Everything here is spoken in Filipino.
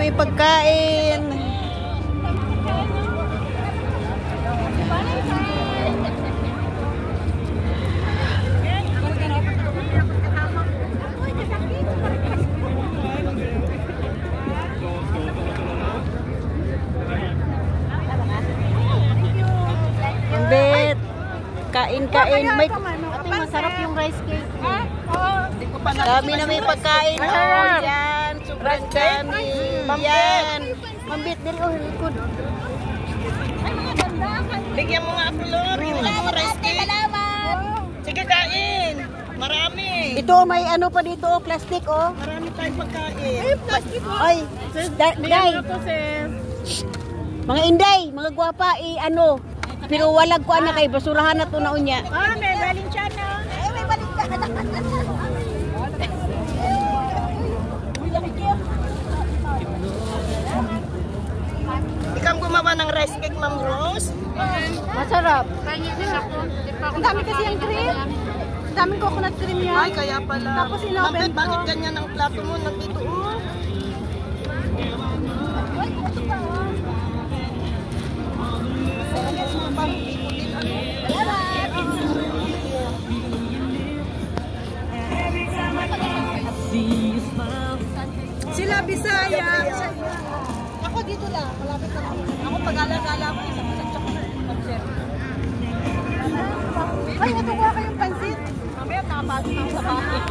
may pagkain. Bet, kain-kain. May masarap yung rice cake. Dami na may pagkain. Oh, yan. Sobrang dami. Yan. Mambit, dali. Oh, likod. Bigyan mo nga ako, Lord. Yung rice cake. Sige, kain. Marami. Ito, may ano pa dito, oh, plastic, oh. Marami tayong pagkain. Plastic, oh. Ay, day. Mga inday, mga gwapa, ano. Pero walag ko anak kay basurahan na to na unya. Ah, may Valenciana. May Valenciana. Ikaw gumawa ng rice cake, Ma'am Rose? Masarap. Ang dami kasi yung cream. Ang daming coconut cream yan. Ay, kaya pala. Tapos inobent ko. Bakit ganyan ang plato mo? Nandito, oh. Sila Bisaya. Ako dito lang. Malapit lang. Ako pag-alala ko isa sa chocolate. Ay, natuwa kayong pansit. Mamaya tapos ng sa bahay.